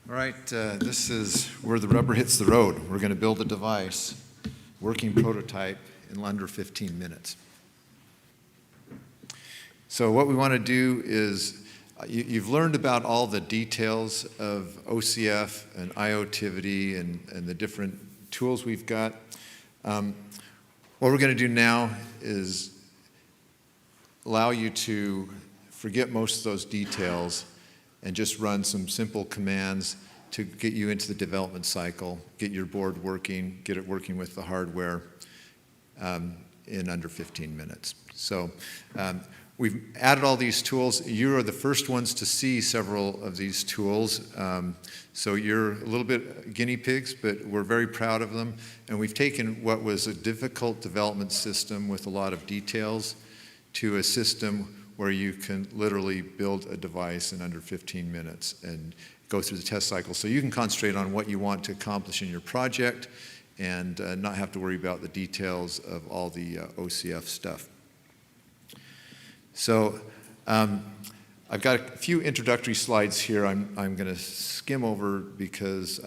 All right, this is where the rubber hits the road. We're going to build a device, working prototype, in under 15 minutes. So what we want to do is, you've learned about all the details of OCF and IOtivity and the different tools we've got. What we're going to do now is allow you to forget most of those details and just run some simple commands to get you into the development cycle, get your board working, get it working with the hardware in under 15 minutes. So we've added all these tools. You are the first ones to see several of these tools. So you're a little bit guinea pigs, but we're very proud of them. And we've taken what was a difficult development system with a lot of details to a system where you can literally build a device in under 15 minutes and go through the test cycle. So you can concentrate on what you want to accomplish in your project and not have to worry about the details of all the OCF stuff. So I've got a few introductory slides here I'm going to skim over because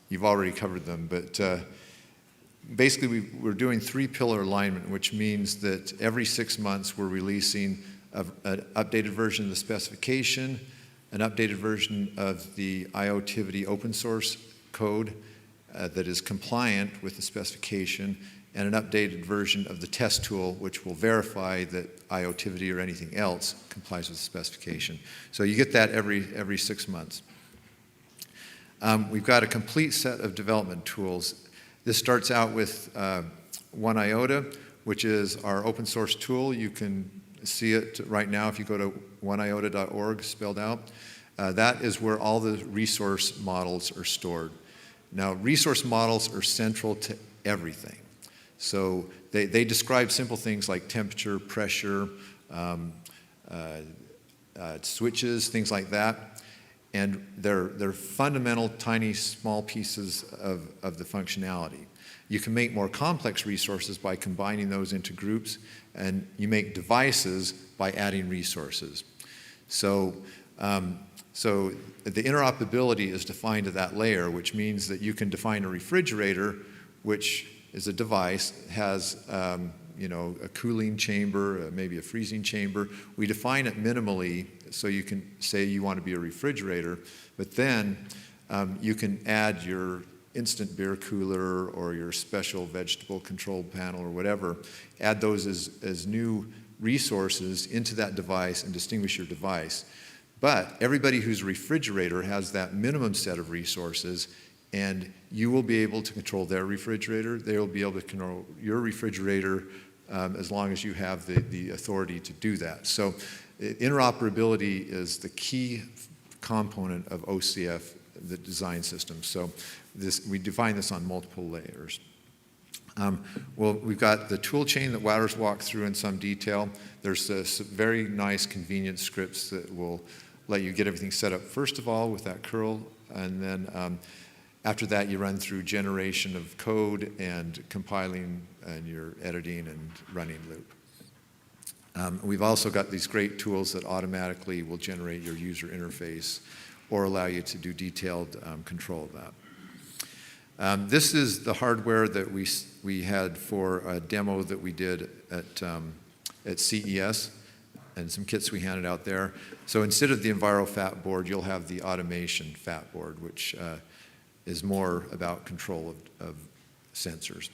you've already covered them. But basically we're doing 3-pillar alignment, which means that every 6 months we're releasing an updated version of the specification, an updated version of the IOtivity open source code that is compliant with the specification, and an updated version of the test tool which will verify that IOtivity or anything else complies with the specification. So you get that every 6 months. We've got a complete set of development tools. This starts out with 1IOTA, which is our open source tool. You can see it right now if you go to 1iota.org, spelled out. That is where all the resource models are stored. Now, resource models are central to everything. So they describe simple things like temperature, pressure, switches, things like that. And they're fundamental, tiny, small pieces of the functionality. You can make more complex resources by combining those into groups, and you make devices by adding resources. So the interoperability is defined at that layer, which means that you can define a refrigerator, which is a device, has a cooling chamber, maybe a freezing chamber. We define it minimally, so you can say you want to be a refrigerator, but then you can add your instant beer cooler or your special vegetable control panel or whatever, add those as new resources into that device and distinguish your device. But everybody who's a refrigerator has that minimum set of resources, and you will be able to control their refrigerator. They will be able to control your refrigerator as long as you have the authority to do that. So interoperability is the key component of OCF, the design system. So we define this on multiple layers. Well, we've got the tool chain that Wouter's walked through in some detail. There's some very nice convenient scripts that will let you get everything set up, first of all, with that curl, and then after that you run through generation of code and compiling and your editing and running loop. We've also got these great tools that automatically will generate your user interface or allow you to do detailed control of that. This is the hardware that we had for a demo that we did at CES and some kits we handed out there. So instead of the EnviroFat board, you'll have the automation fat board, which is more about control of sensors.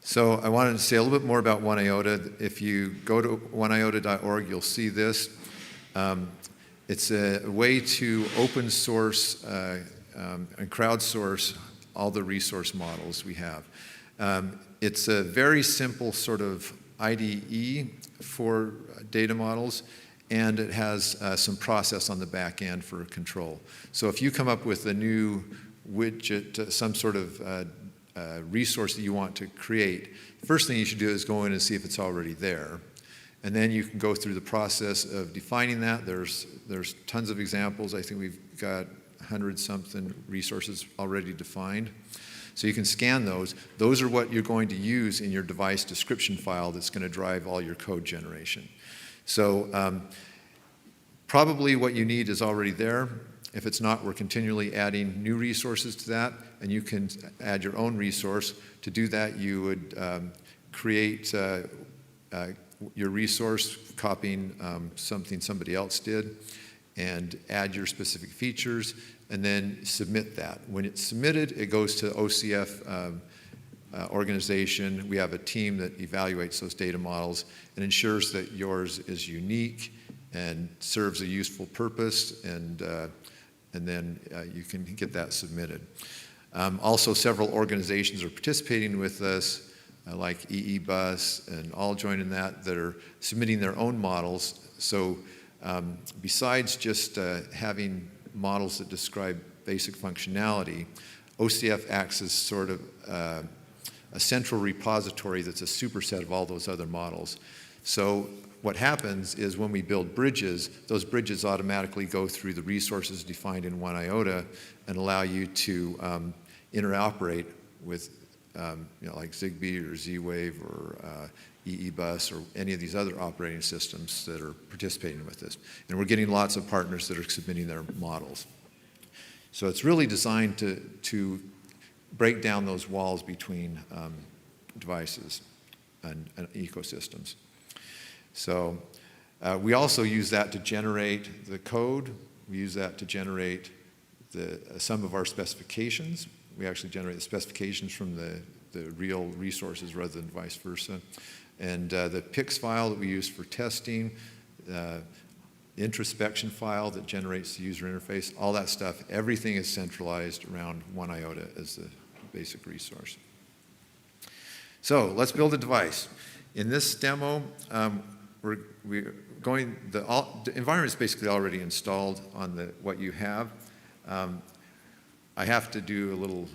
So I wanted to say a little bit more about 1IOTA. If you go to 1iota.org, you'll see this. It's a way to open source and crowdsource all the resource models we have. It's a very simple sort of IDE for data models, and it has some process on the back end for control. So if you come up with a new widget, some sort of resource that you want to create, the first thing you should do is go in and see if it's already there. And then you can go through the process of defining that. There's tons of examples. I think we've got 100-something resources already defined. So you can scan those. Those are what you're going to use in your device description file that's going to drive all your code generation. So probably what you need is already there. If it's not, we're continually adding new resources to that, and you can add your own resource. To do that, you would create your resource, copying something somebody else did, and add your specific features, and then submit that. When it's submitted, it goes to OCF organization. We have a team that evaluates those data models and ensures that yours is unique and serves a useful purpose, and then you can get that submitted. Also, several organizations are participating with us, like EEBus and all join in that are submitting their own models. So besides just having models that describe basic functionality, OCF acts as sort of a central repository that's a superset of all those other models. So what happens is when we build bridges, those bridges automatically go through the resources defined in 1IOTA and allow you to interoperate with like Zigbee or Z-Wave or EEBus or any of these other operating systems that are participating with this. And we're getting lots of partners that are submitting their models. So it's really designed to break down those walls between devices and ecosystems. So we also use that to generate the code. We use that to generate some of our specifications. We actually generate the specifications from the real resources rather than vice versa. And the PIX file that we use for testing, the introspection file that generates the user interface, all that stuff, everything is centralized around 1IOTA as the basic resource. So let's build a device. In this demo, the environment is basically already installed on what you have. I have to do a little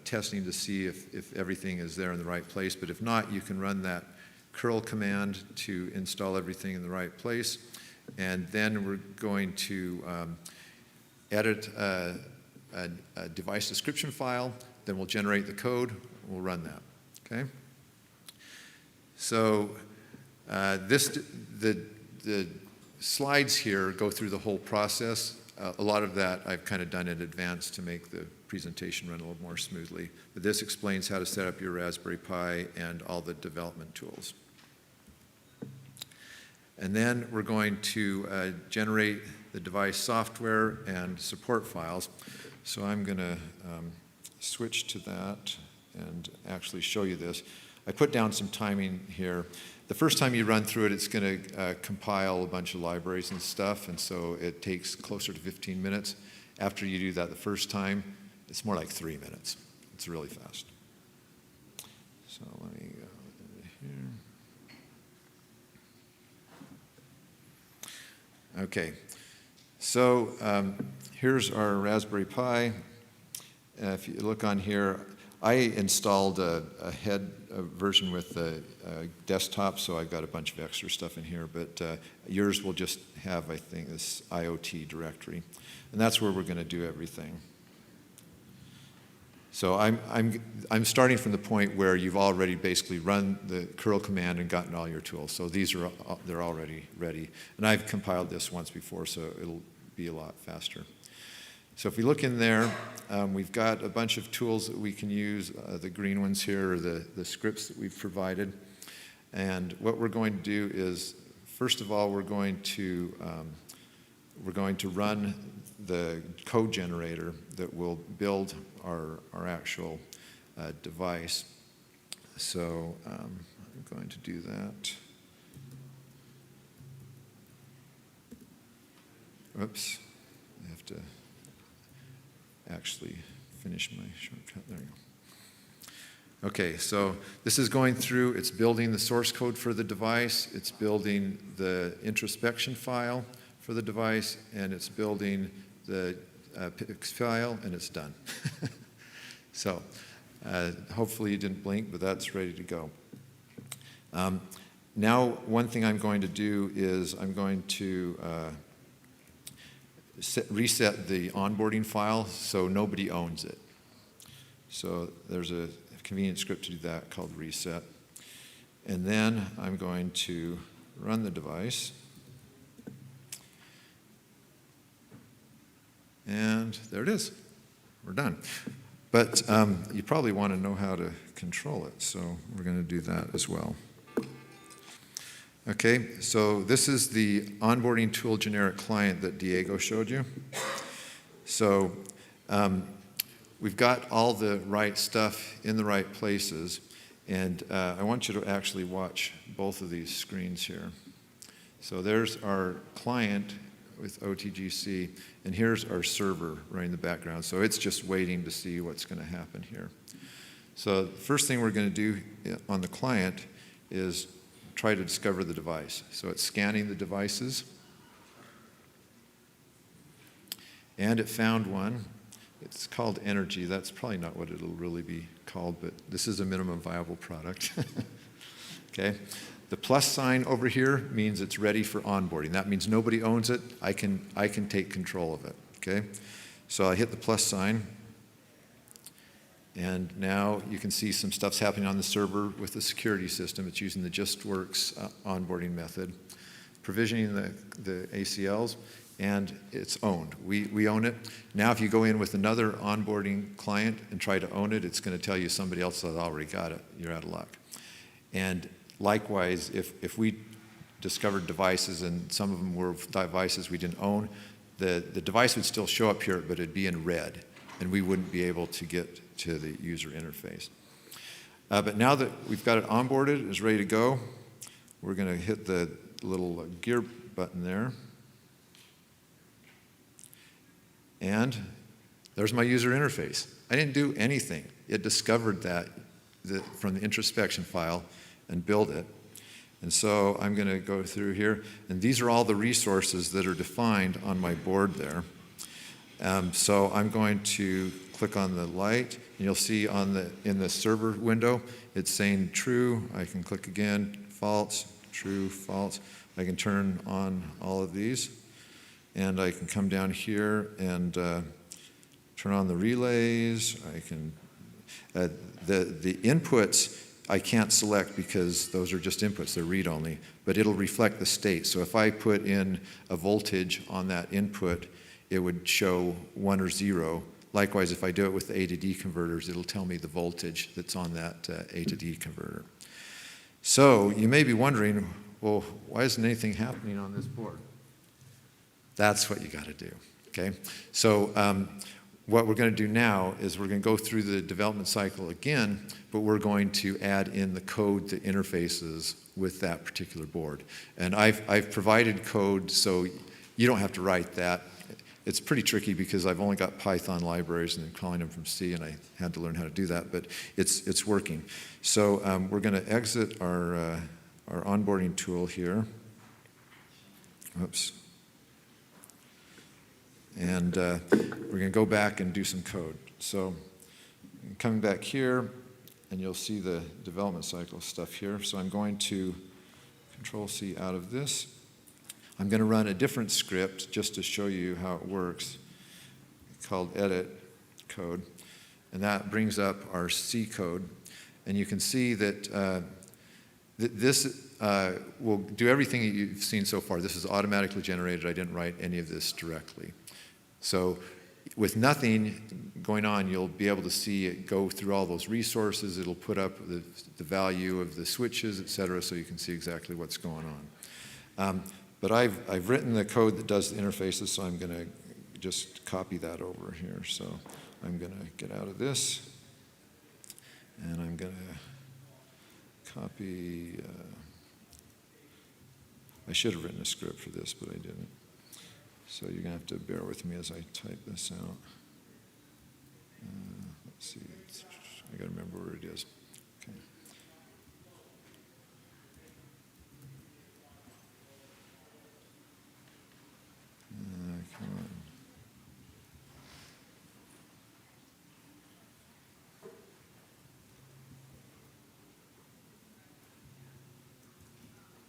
testing to see if everything is there in the right place, but if not, you can run that curl command to install everything in the right place. And then we're going to edit a device description file, then we'll generate the code, we'll run that, okay? So the slides here go through the whole process. A lot of that I've kind of done in advance to make the presentation run a little more smoothly. But this explains how to set up your Raspberry Pi and all the development tools. And then we're going to generate the device software and support files. So I'm going to switch to that and actually show you this. I put down some timing here. The first time you run through it, it's going to compile a bunch of libraries and stuff, and so it takes closer to 15 minutes. After you do that the first time, it's more like 3 minutes. It's really fast. So let me go here. Okay, so here's our Raspberry Pi. If you look on here, I installed a head version with a desktop, so I've got a bunch of extra stuff in here, but yours will just have, I think, this IoT directory. And that's where we're going to do everything. So I'm starting from the point where you've already basically run the curl command and gotten all your tools. So they're already ready. And I've compiled this once before, so it'll be a lot faster. So if we look in there, we've got a bunch of tools that we can use. The green ones here are the scripts that we've provided. And what we're going to do is, first of all, we're going to run the code generator that will build our actual device. So I'm going to do that. Oops, I have to actually finish my shortcut. There you go. Okay, so this is going through, it's building the source code for the device, it's building the introspection file for the device, and it's building the PIX file, and it's done. So hopefully you didn't blink, but that's ready to go. Now, one thing I'm going to do is I'm going to reset the onboarding file so nobody owns it. So there's a convenient script to do that called reset. And then I'm going to run the device. And there it is. We're done. But you probably want to know how to control it, so we're going to do that as well. Okay, so this is the onboarding tool generic client that Diego showed you. So we've got all the right stuff in the right places, and I want you to actually watch both of these screens here. So there's our client with OTGC, and here's our server right in the background. So it's just waiting to see what's going to happen here. So the first thing we're going to do on the client is try to discover the device. So it's scanning the devices, and it found one. It's called Energy. That's probably not what it'll really be called, but this is a minimum viable product. Okay. The plus sign over here means it's ready for onboarding. That means nobody owns it. I can take control of it. Okay. So I hit the plus sign, and now you can see some stuff's happening on the server with the security system. It's using the JustWorks onboarding method, provisioning the ACLs, and it's owned. We own it. Now if you go in with another onboarding client and try to own it, it's going to tell you somebody else has already got it. You're out of luck. And likewise, if we discovered devices and some of them were devices we didn't own, the device would still show up here, but it'd be in red, and we wouldn't be able to get to the user interface. But now that we've got it onboarded, it's ready to go, we're going to hit the little gear button there. And there's my user interface. I didn't do anything. It discovered that from the introspection file and build it. And so I'm going to go through here, and these are all the resources that are defined on my board there. So I'm going to click on the light, and you'll see in the server window, it's saying true. I can click again, false, true, false. I can turn on all of these, and I can come down here and turn on the relays. I can the inputs I can't select because those are just inputs, they're read-only, but it'll reflect the state. So if I put in a voltage on that input, it would show 1 or 0. Likewise, if I do it with the A to D converters, it'll tell me the voltage that's on that A to D converter. So you may be wondering, well, why isn't anything happening on this board? That's what you got to do, okay? So what we're going to do now is we're going to go through the development cycle again, but we're going to add in the code that interfaces with that particular board. And I've provided code so you don't have to write that. It's pretty tricky because I've only got Python libraries and I'm calling them from C, and I had to learn how to do that, but it's working. So we're going to exit our onboarding tool here. Oops. And we're going to go back and do some code. So coming back here, and you'll see the development cycle stuff here. So I'm going to Control-C out of this. I'm going to run a different script just to show you how it works, called edit code. And that brings up our C code. And you can see that this will do everything that you've seen so far. This is automatically generated. I didn't write any of this directly. So with nothing going on, you'll be able to see it go through all those resources. It'll put up the value of the switches, et cetera, so you can see exactly what's going on. But I've written the code that does the interfaces, so I'm going to just copy that over here. So I'm going to get out of this, and I'm going to copy. I should have written a script for this, but I didn't. So you're going to have to bear with me as I type this out. Let's see. I got to remember where it is. Okay. Come on.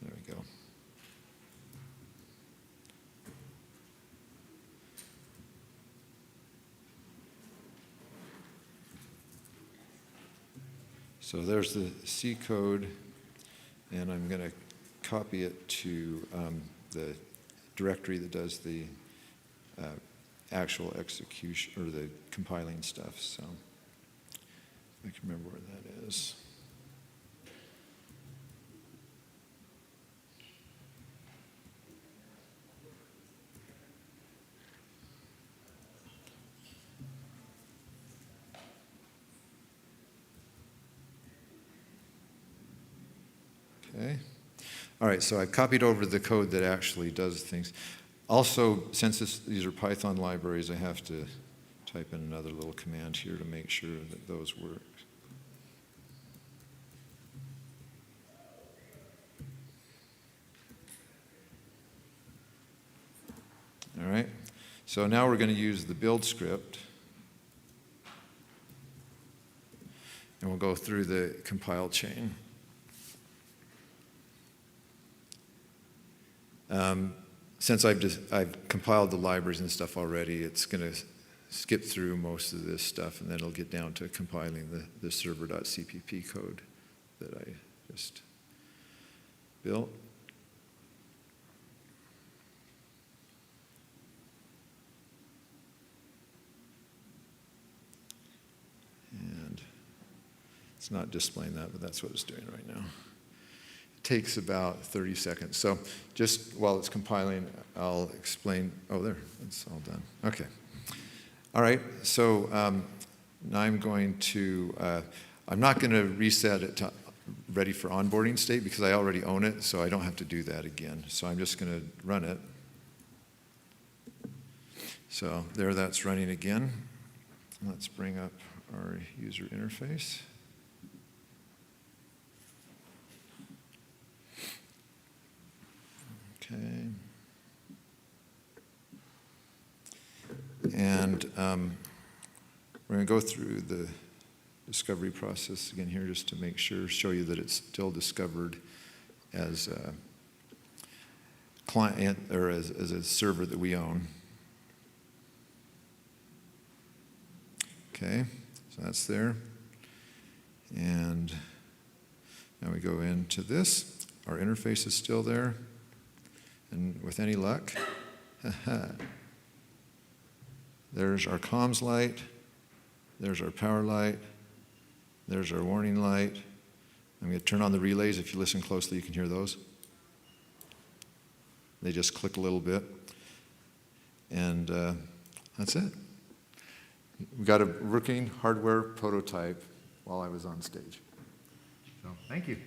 There we go. So there's the C code, and I'm going to copy it to the directory that does the actual execution or the compiling stuff. So I can remember where that is. Okay. All right, so I've copied over the code that actually does things. Also, since these are Python libraries, I have to type in another little command here to make sure that those work. All right, so now we're going to use the build script. And we'll go through the compile chain. Since I've compiled the libraries and stuff already, it's going to skip through most of this stuff, and then it'll get down to compiling the server.cpp code that I just built. And it's not displaying that, but that's what it's doing right now. Takes about 30 seconds. So just while it's compiling, I'll explain. Oh, there, it's all done. Okay. All right, so now I'm going to, I'm not going to reset it to ready for onboarding state because I already own it, so I don't have to do that again. So I'm just going to run it. So there, that's running again. Let's bring up our user interface. Okay. And we're going to go through the discovery process again here just to make sure, show you that it's still discovered as a client or as a server that we own. Okay, so that's there. And now we go into this. Our interface is still there. And with any luck, there's our comms light, there's our power light, there's our warning light. I'm going to turn on the relays. If you listen closely, you can hear those. They just click a little bit. And that's it. We got a working hardware prototype while I was on stage. So, thank you.